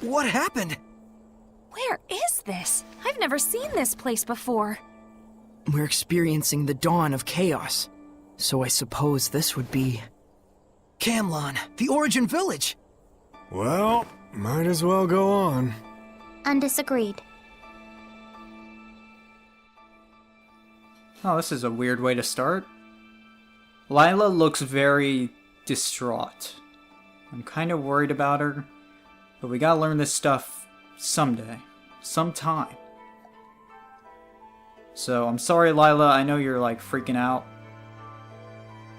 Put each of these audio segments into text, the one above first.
What happened? Where is this? I've never seen this place before. We're experiencing the dawn of chaos. So I suppose this would be... Camlon, the Origin Village. Well, might as well go on. Undisagreed. Oh, this is a weird way to start. Lila looks very distraught. I'm kind of worried about her, but we gotta learn this stuff someday. Sometime. So, I'm sorry, Lila, I know you're like freaking out,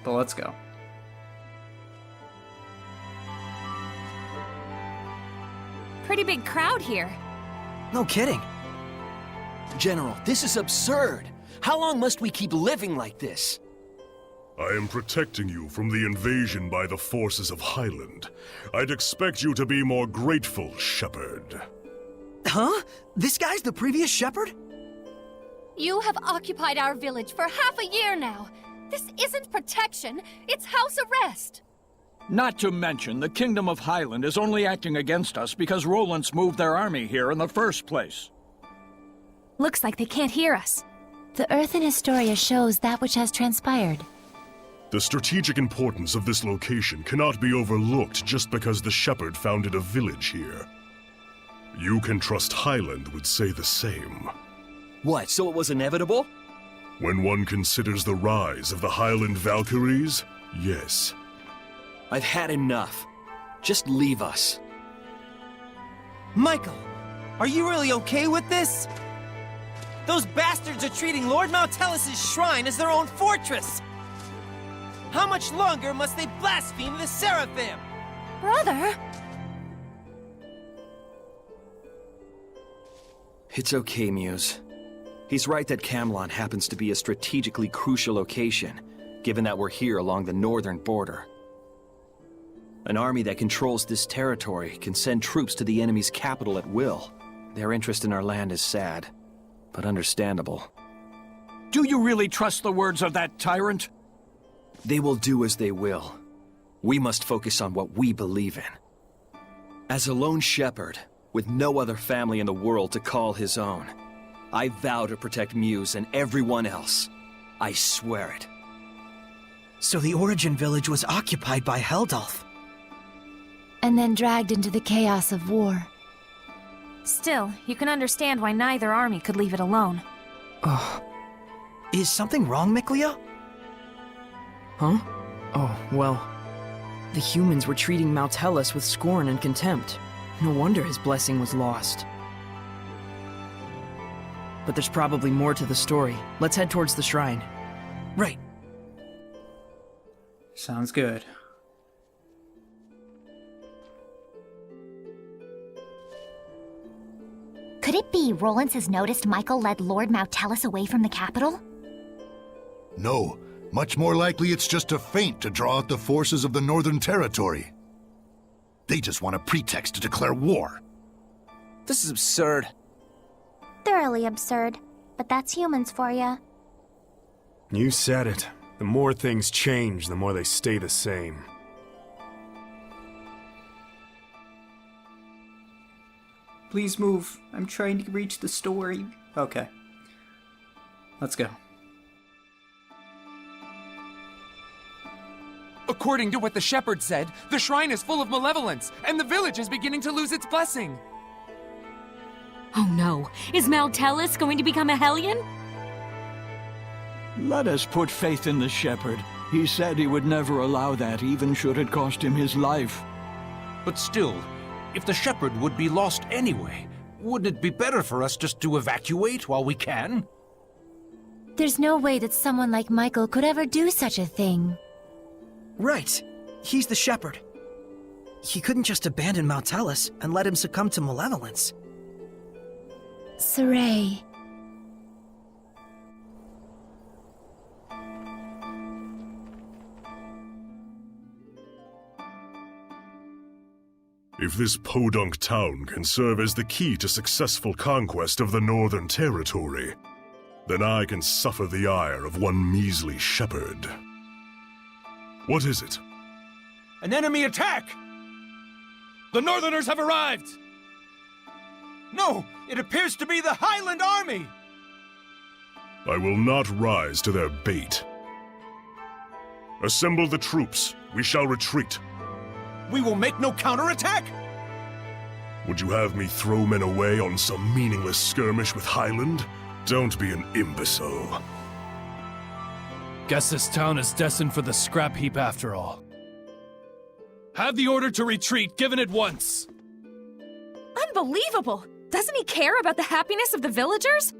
but let's go. Pretty big crowd here. No kidding. General, this is absurd. How long must we keep living like this? I am protecting you from the invasion by the forces of Highland. I'd expect you to be more grateful, Shepherd. Huh? This guy's the previous shepherd? You have occupied our village for half a year now. This isn't protection, it's house arrest. Not to mention, the Kingdom of Highland is only acting against us because Roland's moved their army here in the first place. Looks like they can't hear us. The Earth in Historia shows that which has transpired. The strategic importance of this location cannot be overlooked just because the Shepherd founded a village here. You can trust Highland would say the same. What, so it was inevitable? When one considers the rise of the Highland Valkyries, yes. I've had enough. Just leave us. Michael, are you really okay with this? Those bastards are treating Lord Maltellis' shrine as their own fortress! How much longer must they blaspheme the Seraphim? Brother? It's okay, Muse. He's right that Camlon happens to be a strategically crucial location, given that we're here along the northern border. An army that controls this territory can send troops to the enemy's capital at will. Their interest in our land is sad, but understandable. Do you really trust the words of that tyrant? They will do as they will. We must focus on what we believe in. As a lone shepherd, with no other family in the world to call his own, I vow to protect Muse and everyone else. I swear it. So the Origin Village was occupied by Heldalf. And then dragged into the chaos of war. Still, you can understand why neither army could leave it alone. Oh. Is something wrong, Miklia? Huh? Oh, well... The humans were treating Maltellis with scorn and contempt. No wonder his blessing was lost. But there's probably more to the story. Let's head towards the shrine. Right. Sounds good. Could it be Rollins has noticed Michael led Lord Maltellis away from the capital? No. Much more likely it's just a feint to draw out the forces of the Northern Territory. They just want a pretext to declare war. This is absurd. Thoroughly absurd, but that's humans for ya. You said it. The more things change, the more they stay the same. Please move. I'm trying to reach the story. Okay. Let's go. According to what the shepherd said, the shrine is full of malevolence, and the village is beginning to lose its blessing. Oh no, is Maltellis going to become a Hellion? Let us put faith in the shepherd. He said he would never allow that, even should it cost him his life. But still, if the shepherd would be lost anyway, wouldn't it be better for us just to evacuate while we can? There's no way that someone like Michael could ever do such a thing. Right. He's the shepherd. He couldn't just abandon Maltellis and let him succumb to malevolence. Saray. If this podunk town can serve as the key to successful conquest of the Northern Territory, then I can suffer the ire of one measly shepherd. What is it? An enemy attack! The Northerners have arrived! No! It appears to be the Highland Army! I will not rise to their bait. Assemble the troops. We shall retreat. We will make no counterattack! Would you have me throw men away on some meaningless skirmish with Highland? Don't be an imbecile. Guess this town is destined for the scrap heap after all. Have the order to retreat given at once! Unbelievable! Doesn't he care about the happiness of the villagers?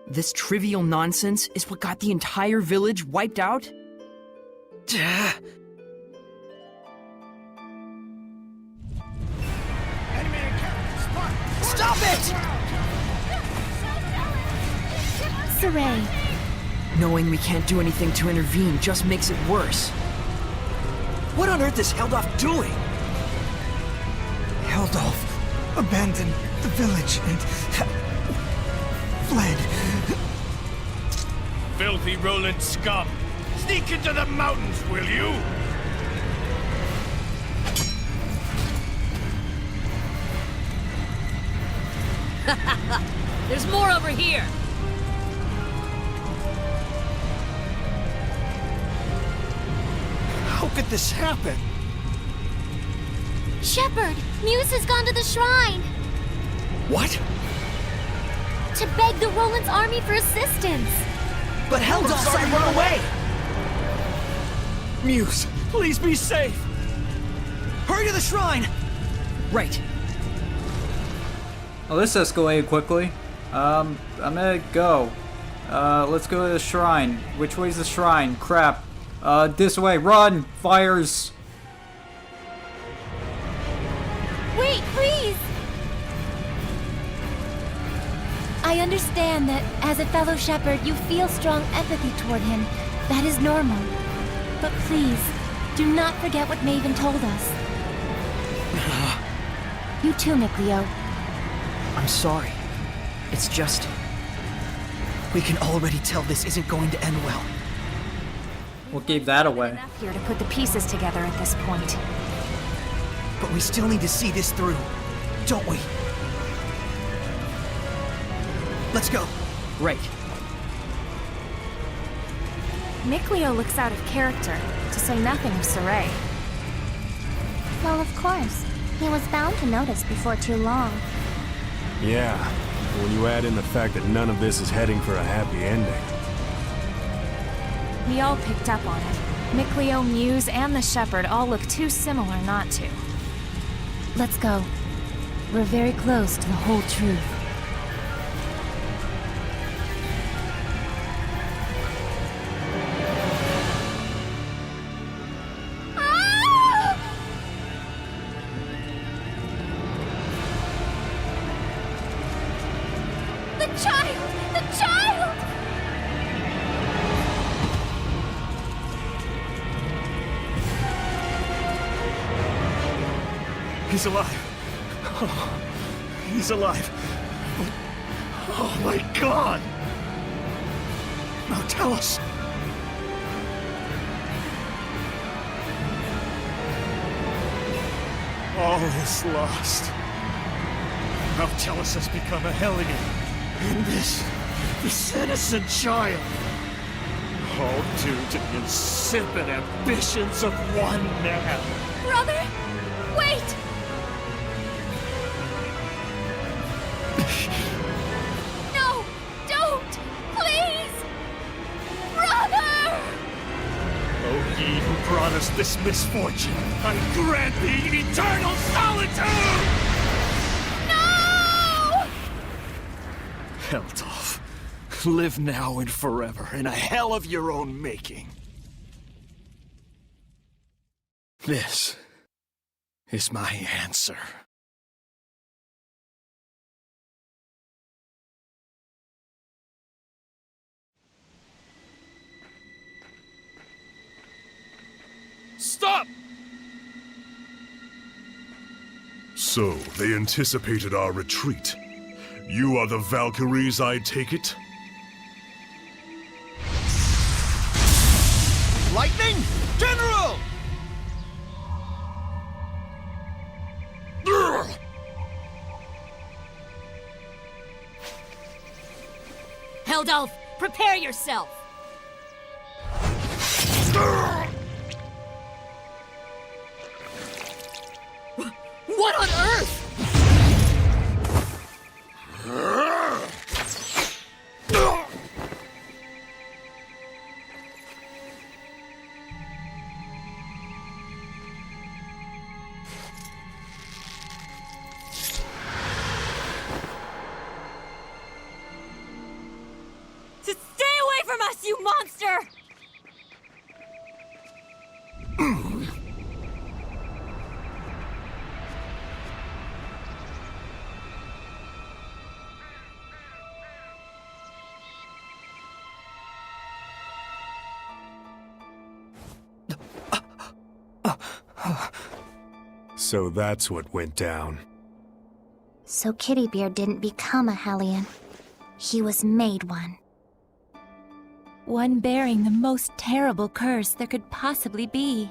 This trivial nonsense is what got the entire village wiped out? Stop it! Saray, Knowing we can't do anything to intervene just makes it worse. What on earth is Heldolf doing? Heldolf abandoned the village and fled. Filthy Roland scum! Sneak into the mountains, will you? There's more over here! How could this happen? Shepherd, Muse has gone to the shrine What? to beg the Roland's army for assistance. But Heldolf said run away! Muse, please be safe! Hurry to the shrine! Right. Well, this escalated quickly. I'm gonna go. Let's go to the shrine. Which way's the shrine? Crap. This way. Run! Fires! Wait, please! I understand that as a fellow shepherd, you feel strong empathy toward him. That is normal. But please, do not forget what Maven told us. You too, Mikleo. I'm sorry. It's just... we can already tell this isn't going to end well. What gave that away? Enough here to put the pieces together at this point. But we still need to see this through, don't we? Let's go. Right. Mikleo looks out of character, to say nothing of Saray. Well, of course. He was bound to notice before too long. Yeah, when you add in the fact that none of this is heading for a happy ending. We all picked up on it. Mikleo, Muse, and the Shepherd all look too similar not to. Let's go. We're very close to the whole truth. He's alive. Oh, he's alive. Oh my God! Now tell us. All is lost. Now Tellus has become a Hellion. And this innocent child. All due to the insipid ambitions of one man. Brother! Wait! No! Don't! Please! Brother! O ye who brought us this misfortune, I grant thee eternal solitude! No! Heldolf, live now and forever in a hell of your own making. This is my answer. Stop! So, they anticipated our retreat. You are the Valkyries, I take it? Lightning! General! Heldalf, prepare yourself! What on earth? Stay away from us, you monster! So that's what went down. So Kittybeard didn't become a Hellion. He was made one. One bearing the most terrible curse there could possibly be.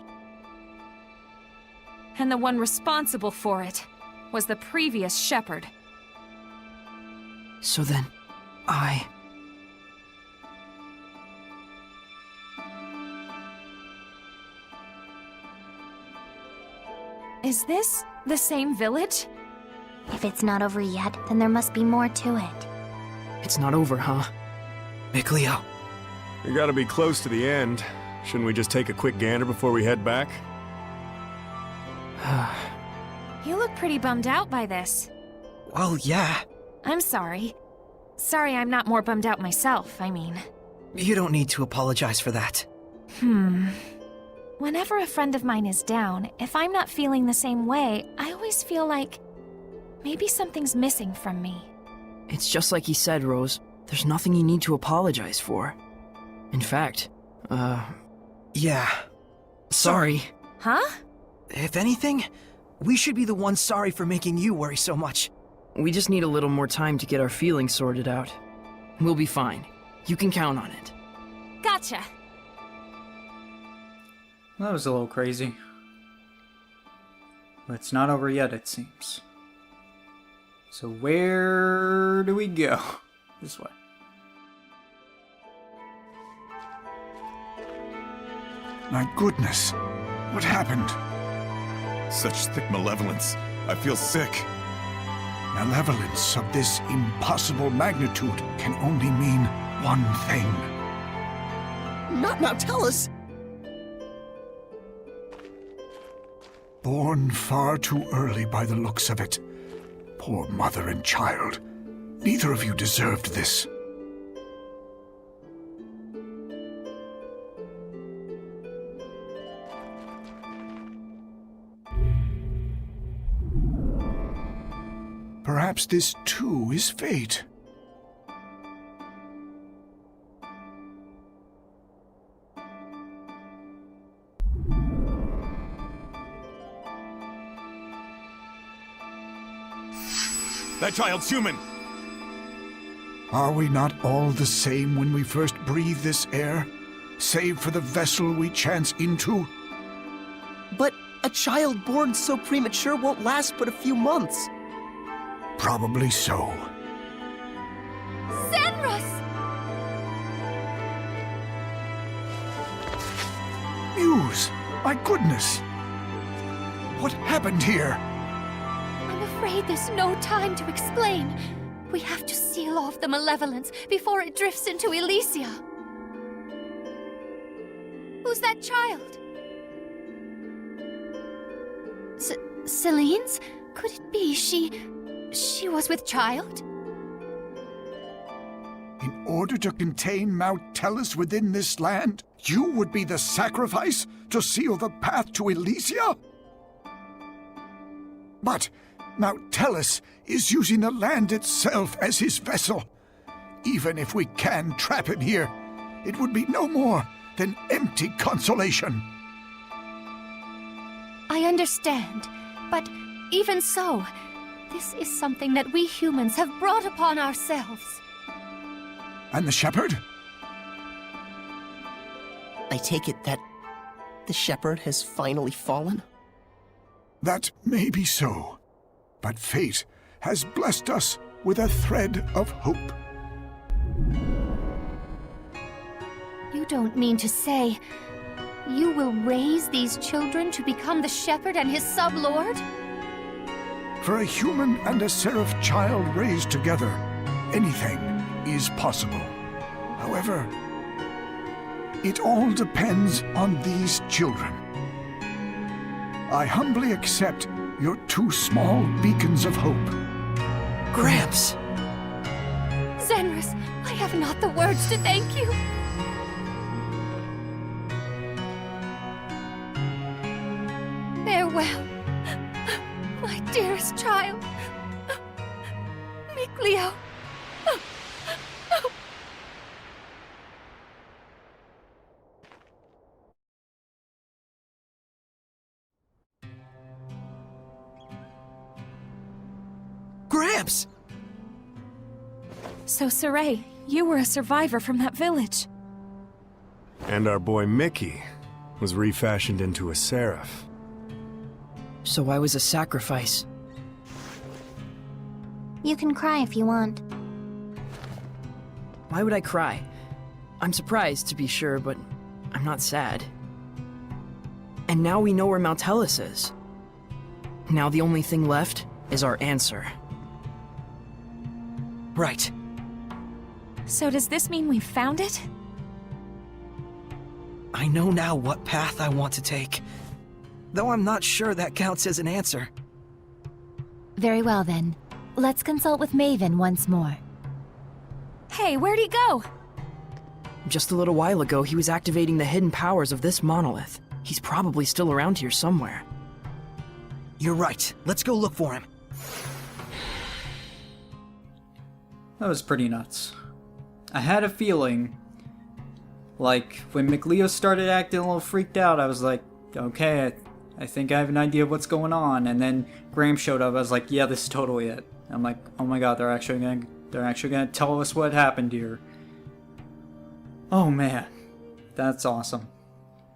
And the one responsible for it was the previous shepherd. So then, Is this the same village? If it's not over yet, then there must be more to it. It's not over, huh? Mikleo. We gotta be close to the end. Shouldn't we just take a quick gander before we head back? You look pretty bummed out by this. Well, yeah. I'm sorry. Sorry I'm not more bummed out myself, I mean. You don't need to apologize for that. Whenever a friend of mine is down, if I'm not feeling the same way, I always feel like maybe something's missing from me. It's just like he said, Rose. There's nothing you need to apologize for. In fact, yeah. Sorry. Huh? If anything, we should be the ones sorry for making you worry so much. We just need a little more time to get our feelings sorted out. We'll be fine. You can count on it. Gotcha. That was a little crazy. But it's not over yet, it seems. So where do we go? This way. My goodness, what happened? Such thick malevolence. I feel sick. Malevolence of this impossible magnitude can only mean one thing. Now tell us! Born far too early by the looks of it. Poor mother and child. Neither of you deserved this. Perhaps this too is fate. That child's human! Are we not all the same when we first breathe this air, save for the vessel we chance into? But a child born so premature won't last but a few months. Probably so. Senrus! Muse! My goodness! What happened here? I'm afraid there's no time to explain. We have to seal off the malevolence before it drifts into Elysia. Who's that child? Celine's? Could it be she was with child? In order to contain Mount Tellus within this land, you would be the sacrifice to seal the path to Elysia? But Mount Tellus is using the land itself as his vessel. Even if we can trap him here, it would be no more than empty consolation. I understand, but even so, this is something that we humans have brought upon ourselves. And the shepherd? I take it that the shepherd has finally fallen? That may be so, but fate has blessed us with a thread of hope. don't mean to say you will raise these children to become the shepherd and his sub-lord? For a human and a seraph child raised together, anything is possible. However, it all depends on these children. I humbly accept your 2 small beacons of hope. Gramps! Zenris, I have not the words to thank you. Farewell, my dearest child. Mikleo. Gramps! So, Saray, you were a survivor from that village. And our boy Mickey was refashioned into a seraph. So I was a sacrifice. You can cry if you want. Why would I cry? I'm surprised, to be sure, but I'm not sad. And now we know where Mount Hellas is. Now the only thing left is our answer. Right. So does this mean we've found it? I know now what path I want to take. Though I'm not sure that counts as an answer. Very well then. Let's consult with Maven once more. Hey, where'd he go? Just a little while ago, he was activating the hidden powers of this monolith. He's probably still around here somewhere. You're right. Let's go look for him. That was pretty nuts. I had a feeling, like, when Mikleo started acting a little freaked out, I was like, okay, I think I have an idea of what's going on. And then Graham showed up, I was like, yeah, this is totally it. I'm like, oh my god, they're actually gonna tell us what happened here. Oh man, that's awesome.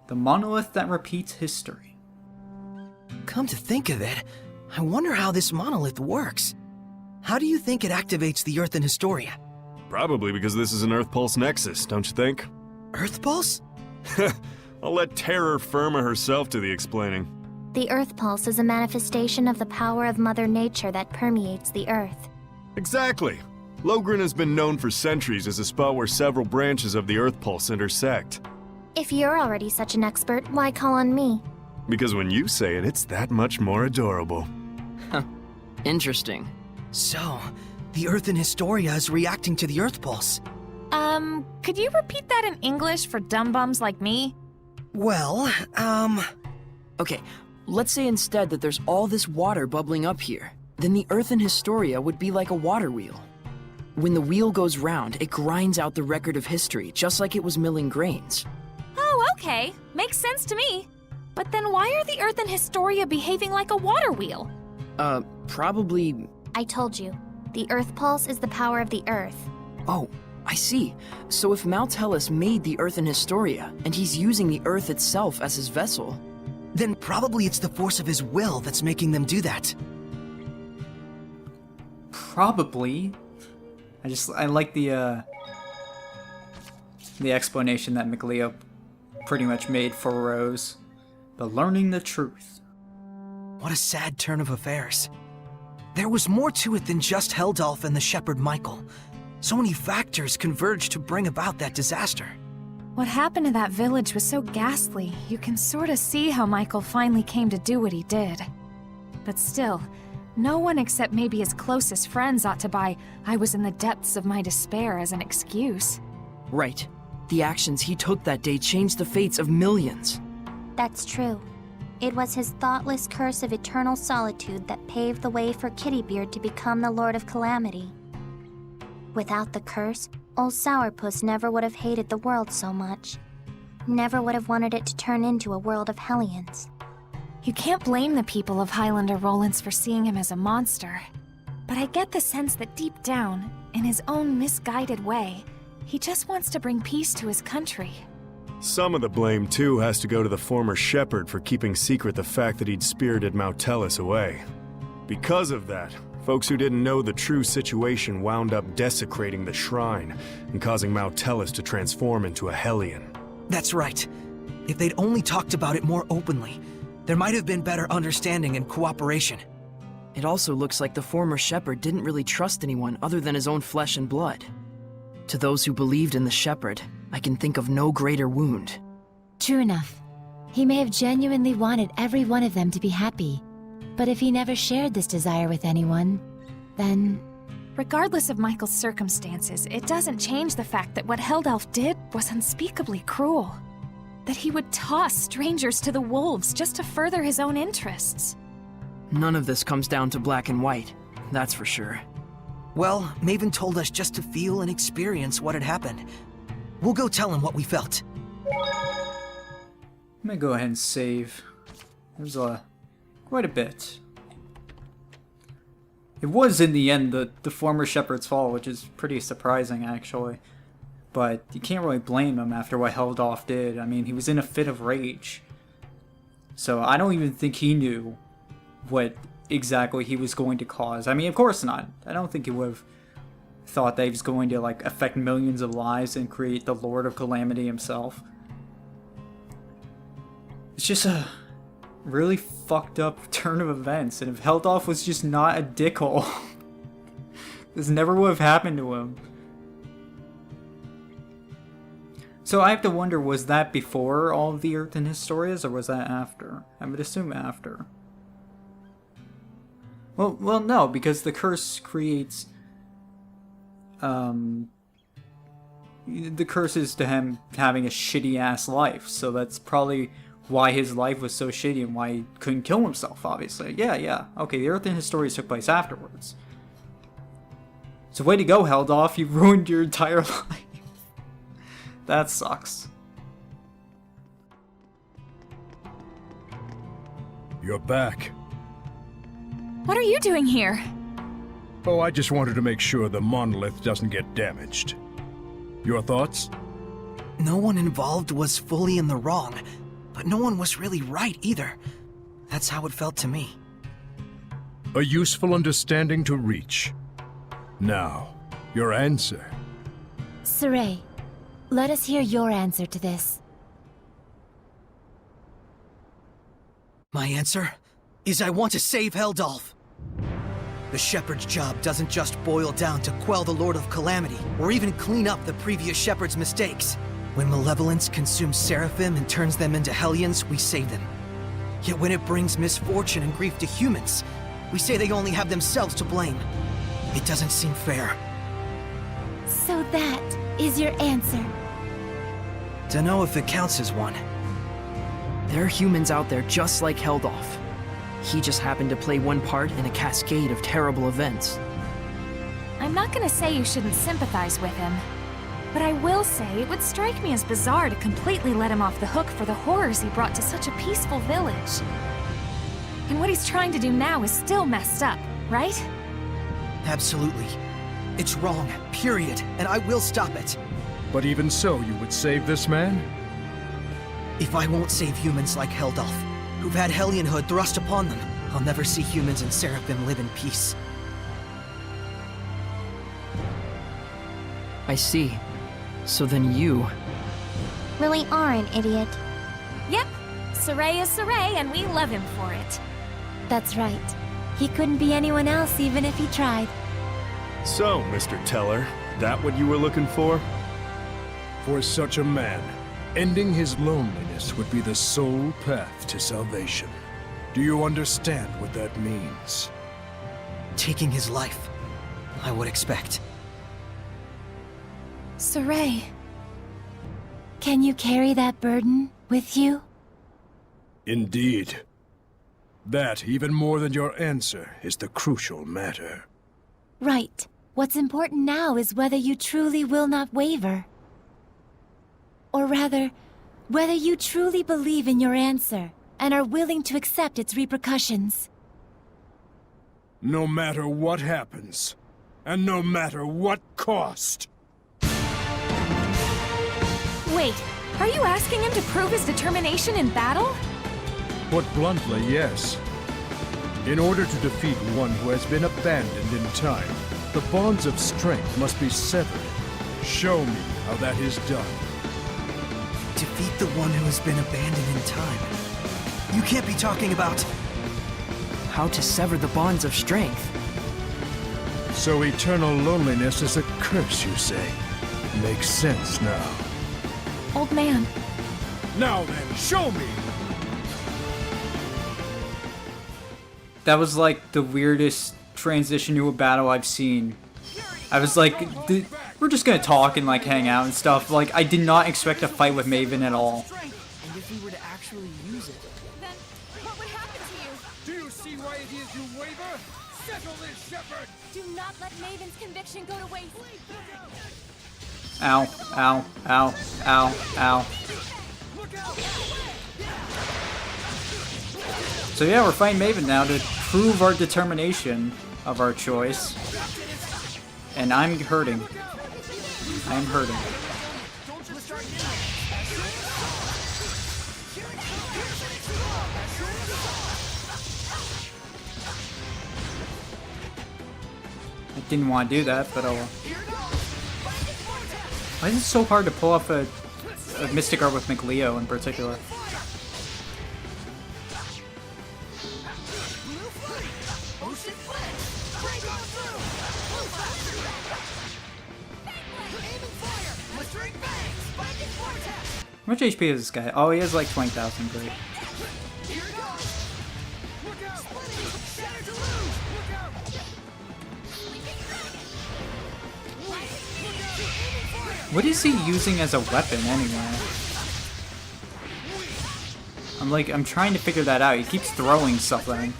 The monolith that repeats history. Come to think of it, I wonder how this monolith works. How do you think it activates the Earth in Historia? Probably because this is an Earth Pulse Nexus, don't you think? Earth Pulse? I'll let Terror Firma herself do the explaining. The Earth Pulse is a manifestation of the power of Mother Nature that permeates the Earth. Exactly. Logren has been known for centuries as a spot where several branches of the Earth Pulse intersect. If you're already such an expert, why call on me? Because when you say it, it's that much more adorable. Interesting. So, the Earth in Historia is reacting to the Earth Pulse. Could you repeat that in English for dumb bums like me? Well, Okay, let's say instead that there's all this water bubbling up here. Then the Earth in Historia would be like a water wheel. When the wheel goes round, it grinds out the record of history, just like it was milling grains. Oh, okay. Makes sense to me. But then why are the Earth in Historia behaving like a water wheel? Probably... I told you. The Earth Pulse is the power of the Earth. Oh, I see. So if Mount Hellas made the Earth in Historia, and he's using the Earth itself as his vessel... Then probably it's the force of his will that's making them do that. Probably. I like the explanation that Mikleo pretty much made for Rose. But learning the truth. What a sad turn of affairs. There was more to it than just Heldalf and the shepherd Michael. So many factors converged to bring about that disaster. What happened to that village was so ghastly, you can sort of see how Michael finally came to do what he did. But still, no one except maybe his closest friends ought to buy "I was in the depths of my despair" as an excuse. Right. The actions he took that day changed the fates of millions. That's true. It was his thoughtless curse of eternal solitude that paved the way for Kittybeard to become the Lord of Calamity. Without the curse, old Sourpuss never would have hated the world so much. Never would have wanted it to turn into a world of Hellions. You can't blame the people of Highlander Rollins for seeing him as a monster. But I get the sense that deep down, in his own misguided way, he just wants to bring peace to his country. Some of the blame, too, has to go to the former shepherd for keeping secret the fact that he'd spirited Mount Hellas away. Because of that, folks who didn't know the true situation wound up desecrating the shrine and causing Mount Hellas to transform into a Hellion. That's right. If they'd only talked about it more openly, there might have been better understanding and cooperation. It also looks like the former shepherd didn't really trust anyone other than his own flesh and blood. To those who believed in the shepherd, I can think of no greater wound. True enough. He may have genuinely wanted every one of them to be happy. But if he never shared this desire with anyone, then... Regardless of Michael's circumstances, it doesn't change the fact that what Heldelf did was unspeakably cruel. That he would toss strangers to the wolves just to further his own interests. None of this comes down to black and white, that's for sure. Well, Maven told us just to feel and experience what had happened. We'll go tell him what we felt. I'm gonna go ahead and save. There's quite a bit. It was, in the end, the former shepherd's fault, which is pretty surprising, actually. But you can't really blame him after what Heldelf did. I mean, he was in a fit of rage. So I don't even think he knew what exactly he was going to cause. I mean, of course not. I don't think he would have thought that he was going to, like, affect millions of lives and create the Lord of Calamity himself. It's just a really fucked up turn of events, and if Heldelf was just not a dickhole, this never would have happened to him. So I have to wonder, was that before all of the Earthen Historias, or was that after? I would assume after. Well, no, because the curse creates... the curse is to him having a shitty-ass life, so that's probably why his life was so shitty and why he couldn't kill himself, obviously. Yeah. Okay, the Earthen Historias took place afterwards. So way to go, Heldelf, you ruined your entire life. That sucks. You're back. What are you doing here? Oh, I just wanted to make sure the monolith doesn't get damaged. Your thoughts? No one involved was fully in the wrong, but no one was really right either. That's how it felt to me. A useful understanding to reach. Now, your answer. Saray, let us hear your answer to this. My answer is I want to save Heldelf. The Shepherd's job doesn't just boil down to quell the Lord of Calamity, or even clean up the previous Shepherd's mistakes. When malevolence consumes Seraphim and turns them into Hellions, we save them. Yet when it brings misfortune and grief to humans, we say they only have themselves to blame. It doesn't seem fair. So that is your answer? Dunno if it counts as one. There are humans out there just like Heldelf. He just happened to play one part in a cascade of terrible events. I'm not gonna say you shouldn't sympathize with him, but I will say it would strike me as bizarre to completely let him off the hook for the horrors he brought to such a peaceful village. And what he's trying to do now is still messed up, right? Absolutely. It's wrong, period, and I will stop it. But even so, you would save this man? If I won't save humans like Heldelf, who've had Hellionhood thrust upon them, I'll never see humans and Seraphim live in peace. I see. So then you... really are an idiot. Yep. Saray is Saray, and we love him for it. That's right. He couldn't be anyone else even if he tried. So, Mr. Teller, that what you were looking for? For such a man, ending his loneliness would be the sole path to salvation. Do you understand what that means? Taking his life, I would expect. Saray. Can you carry that burden with you? Indeed. That, even more than your answer, is the crucial matter. Right. What's important now is whether you truly will not waver. Or rather, whether you truly believe in your answer and are willing to accept its repercussions. No matter what happens, and no matter what cost. Wait, are you asking him to prove his determination in battle? Put bluntly, yes. In order to defeat one who has been abandoned in time, the bonds of strength must be severed. Show me how that is done. Defeat the one who has been abandoned in time. You can't be talking about... How to sever the bonds of strength. So eternal loneliness is a curse, you say? Makes sense now. Old man. Now then, show me! That was like the weirdest transition to a battle I've seen. I was like, we're just gonna talk and like hang out and stuff. Like, I did not expect a fight with Maven at all. And if we were to actually use it? Then what would happen to you? Do you see why it is you waver? Settle this, Shepherd! Do not let Maven's conviction go to waste. Ow, ow, ow, ow, ow. So yeah, we're fighting Maven now to prove our determination of our choice. And I'm hurting. I am hurting. I didn't want to do that, but oh well. Why is it so hard to pull off a Mystic Art with McLeo in particular? How much HP is this guy? Oh, he has like 20,000. Great. What is he using as a weapon anyway? I'm trying to figure that out. He keeps throwing something.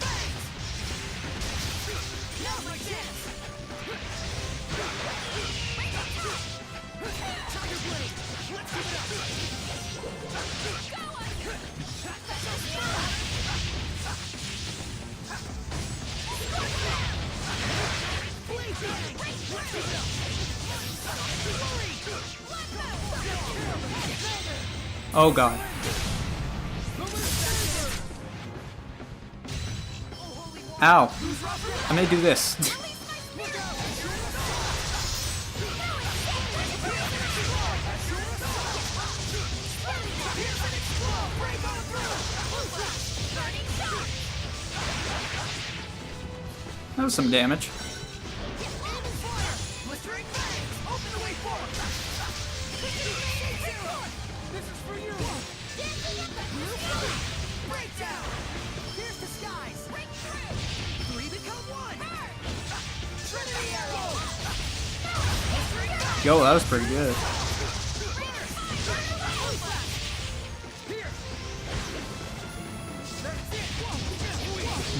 Oh god. Ow. I'm gonna do this. That was some damage. Yo, that was pretty good.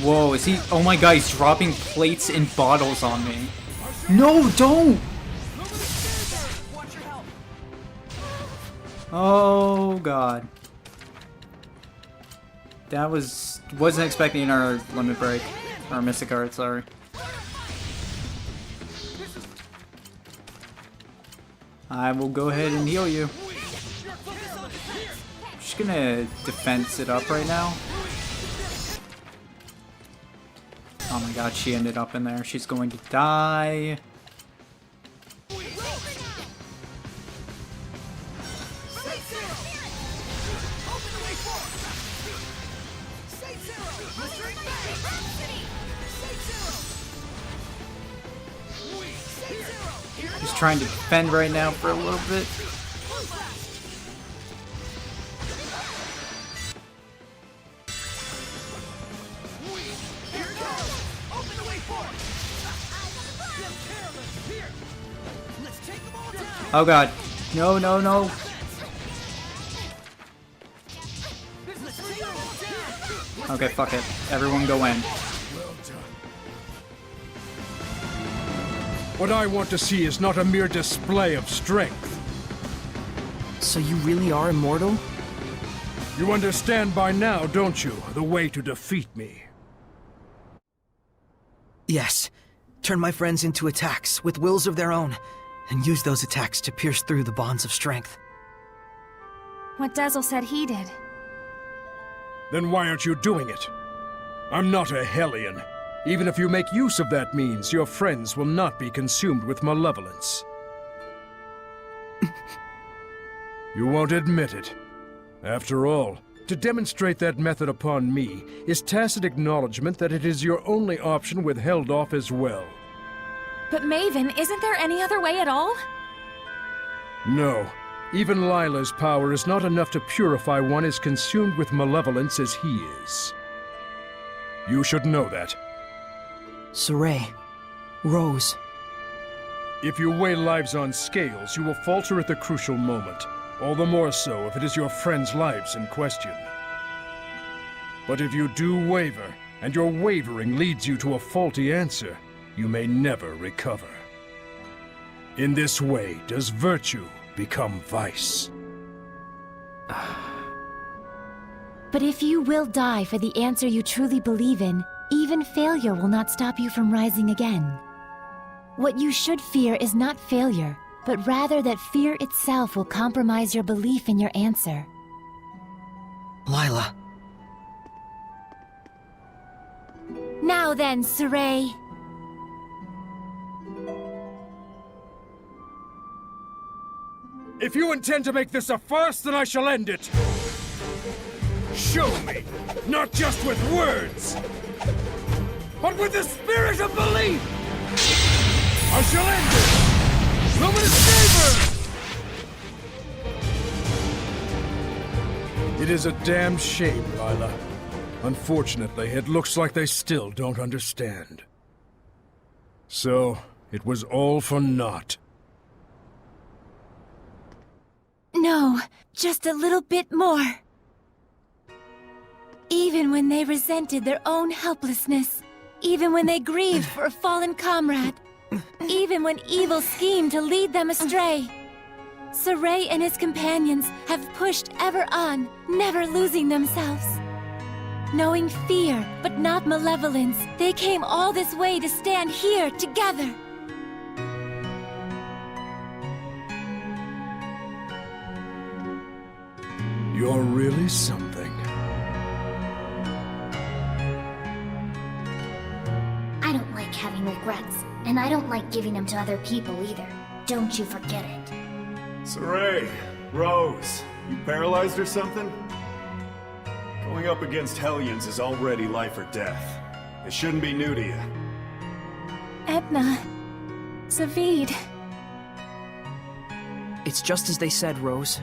Whoa, is he? Oh my god, he's dropping plates and bottles on me. No, don't! Oh god. That wasn't expecting our limit break. Or Mystic Art, sorry. I will go ahead and heal you. I'm just gonna defense it up right now. Oh my god, she ended up in there. She's going to die. He's trying to defend right now for a little bit. Oh god. No, no, no. Okay, fuck it. Everyone go in. What I want to see is not a mere display of strength. So you really are immortal? You understand by now, don't you, the way to defeat me? Yes. Turn my friends into attacks with wills of their own, and use those attacks to pierce through the bonds of strength. What Dazzle said he did. Then why aren't you doing it? I'm not a Hellion. Even if you make use of that means, your friends will not be consumed with malevolence. You won't admit it, After all, to demonstrate that method upon me is tacit acknowledgement that it is your only option with Heldolf as well. But Maven, isn't there any other way at all? No. Even Lila's power is not enough to purify one as consumed with malevolence as he is. You should know that. Saray. Rose. If you weigh lives on scales, you will falter at the crucial moment. All the more so if it is your friends' lives in question. But if you do waver, and your wavering leads you to a faulty answer, you may never recover. In this way does virtue become vice. But if you will die for the answer you truly believe in, even failure will not stop you from rising again. What you should fear is not failure, but rather that fear itself will compromise your belief in your answer. Lila. Now then, Saray. If you intend to make this a farce, then I shall end it. Show me, not just with words, but with the spirit of belief. I shall end it. Luminous Saber! It is a damn shame, Lila. Unfortunately, it looks like they still don't understand. So, it was all for naught. No, just a little bit more. Even when they resented their own helplessness, even when they grieved for a fallen comrade, even when evil schemed to lead them astray, Saray and his companions have pushed ever on, never losing themselves. Knowing fear, but not malevolence, they came all this way to stand here together. You're really something. I don't like having regrets, and I don't like giving them to other people either. Don't you forget it. Saray, Rose, you paralyzed or something? Going up against Hellions is already life or death. It shouldn't be new to you. Edna. Zavid. It's just as they said, Rose.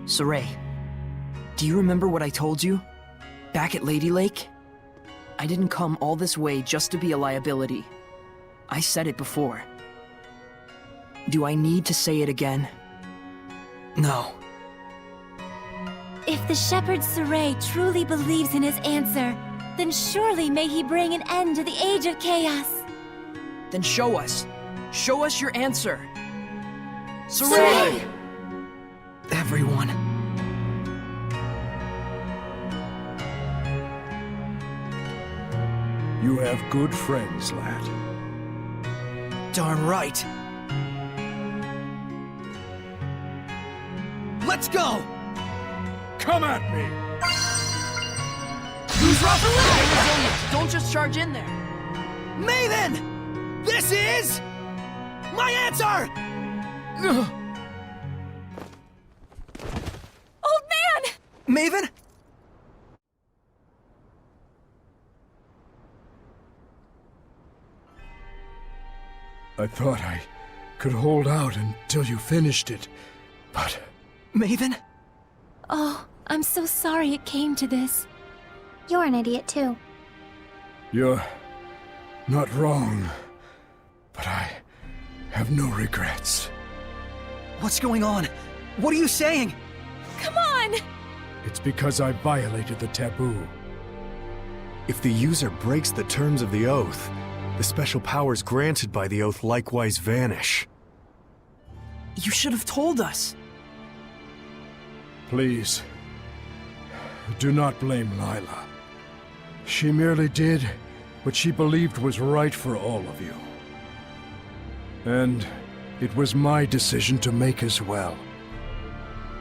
Saray, do you remember what I told you? Back at Lady Lake? I didn't come all this way just to be a liability. I said it before. Do I need to say it again? No. If the shepherd Saray truly believes in his answer, then surely may he bring an end to the Age of Chaos. Then show us. Show us your answer. Saray! Everyone. You have good friends, lad. Darn right. Let's go! Come at me! Use Raphael! Don't just charge in there. Maven! This is... my answer! Old man! Maven? I thought I could hold out until you finished it, but... Maven? Oh, I'm so sorry it came to this. You're an idiot too. You're not wrong, but I have no regrets. What's going on? What are you saying? Come on! It's because I violated the taboo. If the user breaks the terms of the oath, the special powers granted by the oath likewise vanish. You should have told us. Please, do not blame Lila. She merely did what she believed was right for all of you. And it was my decision to make as well.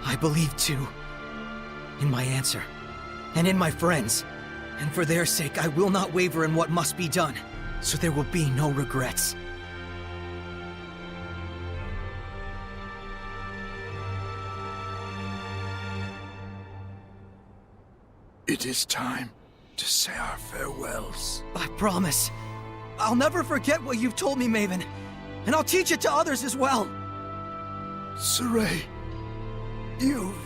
I believe too. In my answer. And in my friends. And for their sake, I will not waver in what must be done. So there will be no regrets. It is time to say our farewells. I promise. I'll never forget what you've told me, Maven. And I'll teach it to others as well. Saray, you've...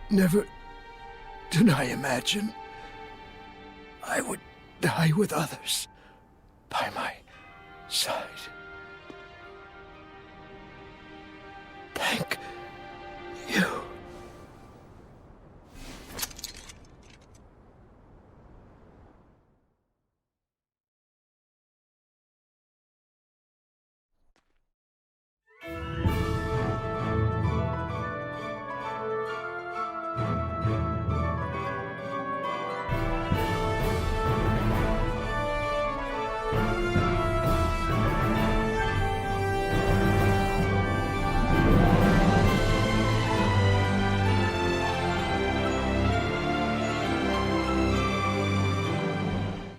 Never did I imagine I would die with others by